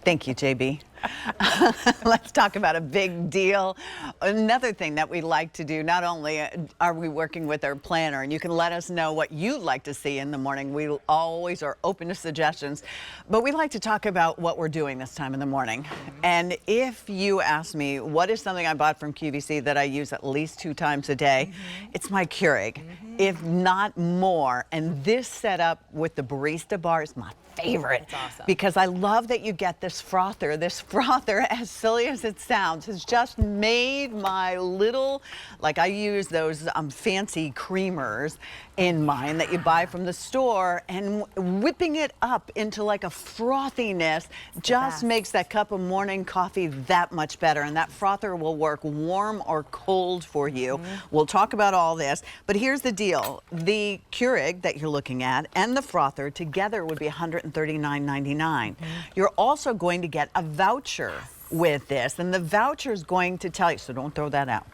Thank you, JB. Let's talk about a big deal. Another thing that we like to do, not only are we working with our planner, and you can let us know what you'd like to see in the morning. We always are open to suggestions, but we like to talk about what we're doing this time in the morning. And if you ask me, what is something I bought from QVC that I use at least 2 times a day? It's my Keurig, if not more. And this setup with the barista bar is my favorite. It's awesome. Because I love that you get this frother. This frother, as silly as it sounds, has just made my little, like I use those fancy creamers in mine that you buy from the store, and whipping it up into like a frothiness just makes that cup of morning coffee that much better. And that frother will work warm or cold for you. We'll talk about all this, but here's the deal. The Keurig that you're looking at and the frother together would be $139.99. You're also going to get a voucher with this, and the voucher is going to tell you, so don't throw that out.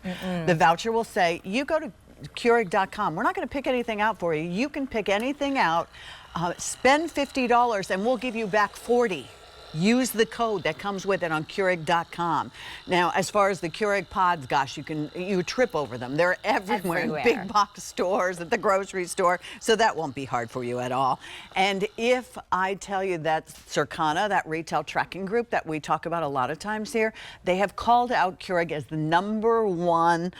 The voucher will say, you go to Keurig.com. We're not going to pick anything out for you. You can pick anything out, spend $50, and we'll give you back $40. Use the code that comes with it on Keurig.com. Now, as far as the Keurig pods, gosh, you trip over them. They're everywhere. In big box stores, at the grocery store, so that won't be hard for you at all. And if I tell you that Circana, that retail tracking group that we talk about a lot of times here, they have called out Keurig as the #1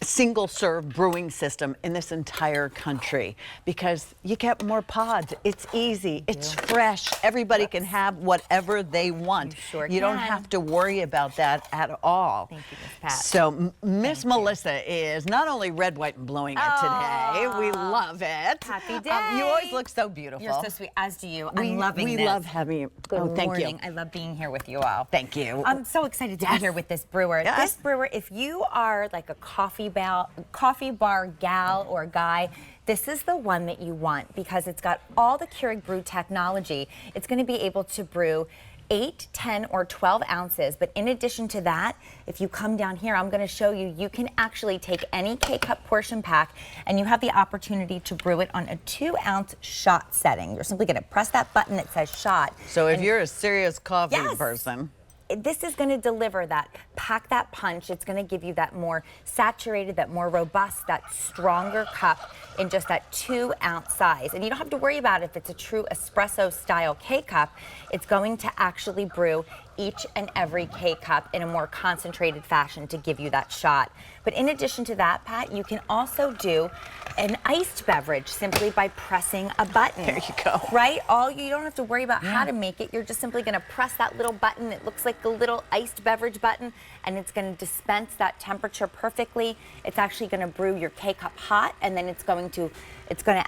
single-serve brewing system in this entire country, because you get more pods. It's easy. It's fresh. Everybody can have whatever they want. You don't have to worry about that at all. Thank you, Miss Pat. So Miss Melissa is not only red, white, and blowing it today. We love it. Happy day. You always look so beautiful. You're so sweet, as do you. I'm loving this. We love having you. Good thank morning. you. I love being here with you all. Thank you. I'm so excited to be here with this brewer. This brewer, if you are like a coffee bar gal or guy, this is the one that you want, because it's got all the Keurig brew technology. It's going to be able to brew 8, 10, or 12 ounces. But in addition to that, if you come down here, I'm going to show you, you can actually take any K-cup portion pack and you have the opportunity to brew it on a 2-ounce shot setting. You're simply going to press that button that says shot. So if you're a serious coffee person, this is going to deliver that, pack that punch. It's going to give you that more saturated, that more robust, that stronger cup in just that 2-ounce size. And you don't have to worry about if it's a true espresso style K-cup. It's going to actually brew each and every K-cup in a more concentrated fashion to give you that shot. But in addition to that, Pat, you can also do an iced beverage simply by pressing a button. There you go. Right? You don't have to worry about how to make it. You're just simply going to press that little button. It looks like a little iced beverage button, and it's going to dispense that temperature perfectly. It's actually going to brew your K-cup hot, and then it's going to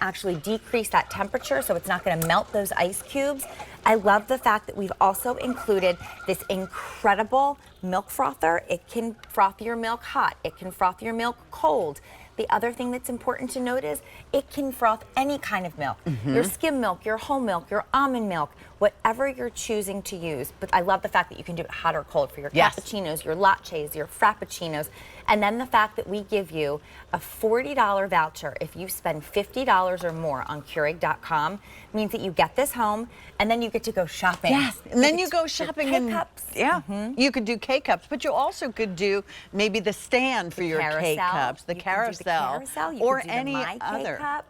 actually decrease that temperature, so it's not going to melt those ice cubes. I love the fact that we've also included this incredible milk frother. It can froth your milk hot. It can froth your milk cold. The other thing that's important to note is it can froth any kind of milk. Your skim milk, your whole milk, your almond milk, whatever you're choosing to use. But I love the fact that you can do it hot or cold for your cappuccinos, your lattes, your frappuccinos. And then the fact that we give you a $40 voucher if you spend $50 or more on Keurig.com means that you get this home and then you get to go shopping. And then you go shopping K-cups. You could do K-cups, but you also could do maybe the stand for your K-cups, the carousel, or any other.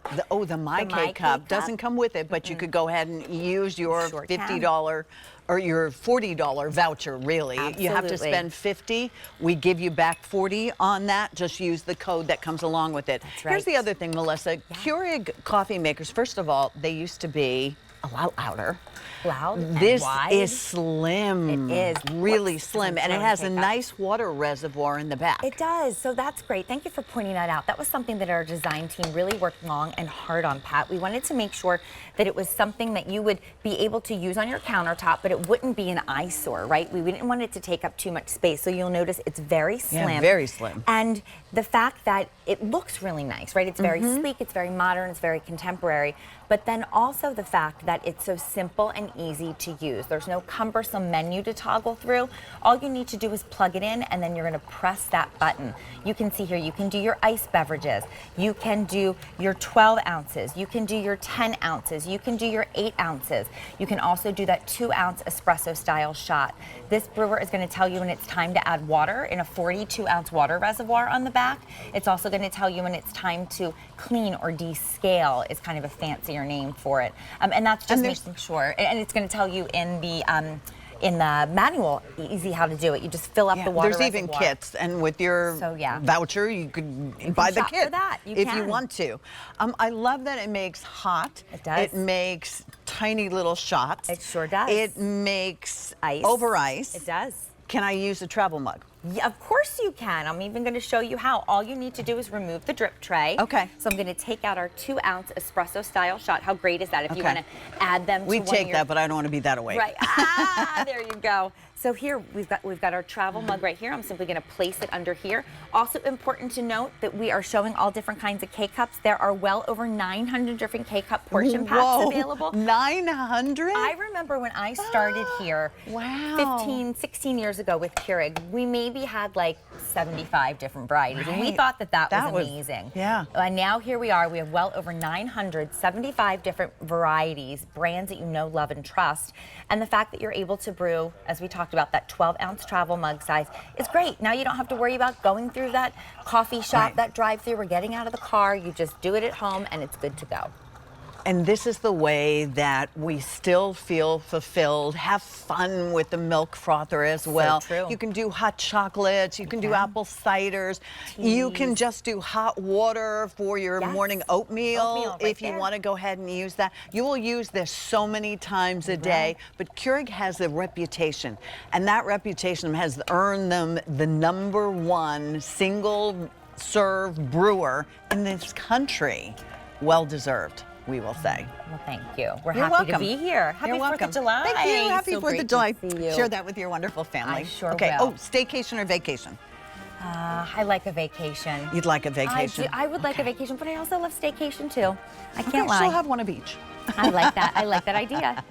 The My K-cup doesn't come with it, but you could go ahead and use your $50 or your $40 voucher, really. You have to spend $50. We give you back $40 on that. Just use the code that comes along with it. Here's the other thing, Melissa. Keurig coffee makers, first of all, they used to be a lot louder. This is slim. It is. Really slim, and it has a nice water reservoir in the back. It does, so that's great. Thank you for pointing that out. That was something that our design team really worked long and hard on, Pat. We wanted to make sure that it was something that you would be able to use on your countertop, but it wouldn't be an eyesore, right? We didn't want it to take up too much space, so you'll notice it's very slim. Yeah, very slim. And the fact that it looks really nice, right? It's very sleek, it's very modern, it's very contemporary. but then also the fact that it's so simple and easy to use. There's no cumbersome menu to toggle through. All you need to do is plug it in, and then you're going to press that button. You can see here, you can do your iced beverages, you can do your 12 ounces, you can do your 10 ounces, you can do your 8 ounces. You can also do that 2-ounce espresso style shot. This brewer is going to tell you when it's time to add water in a 42-ounce water reservoir on the back. It's also going to tell you when it's time to clean or descale, is kind of a fancier name for it. And that's just making sure. And it's going to tell you in the manual, easy how to do it. You just fill up the water There's even kits, and with your voucher, you could buy the kit for that. if you want to. I love that it makes hot. It does. It makes tiny little shots. It sure does. It makes ice. over ice. It does. Can I use a travel mug? Yeah, of course you can. I'm even going to show you how. All you need to do is remove the drip tray. Okay. So I'm going to take out our 2-ounce espresso style shot. How great is that if you want to add them to We one take of your... that, but I don't want to be that awake. Right. There you go. So here we've got our travel mug right here. I'm simply going to place it under here. Also important to note that we are showing all different kinds of K-Cups. There are well over 900 different K-Cup portion packs available. 900? I remember when I started here 15, 16 years ago with Keurig, we maybe had like 75 different varieties. And we thought that was amazing. Yeah. And now here we are. We have well over 975 different varieties, brands that you know, love, and trust. And the fact that you're able to brew, as we talked about, that 12-ounce travel mug size is great. Now you don't have to worry about going through that coffee shop, that drive-through, or getting out of the car. You just do it at home, and it's good to go. And this is the way that we still feel fulfilled, have fun with the milk frother as well. So true. You can do hot chocolates, you can do apple ciders, you can just do hot water for your morning oatmeal if you want to go ahead and use that. You will use this so many times a day, but Keurig has a reputation, and that reputation has earned them the #1 single serve brewer in this country. Well deserved, we will say. Well, thank you. We're You're happy welcome. to be here. Happy You're 4th welcome. of July. Thank you. Happy So 4th great of July. to see you. Share that with your wonderful family. I sure okay. will. Oh, staycation or vacation? I like a vacation. You'd like a vacation? I would like a vacation, but I also love staycation too. I can't lie. She'll have one of each. I like that. I like that idea.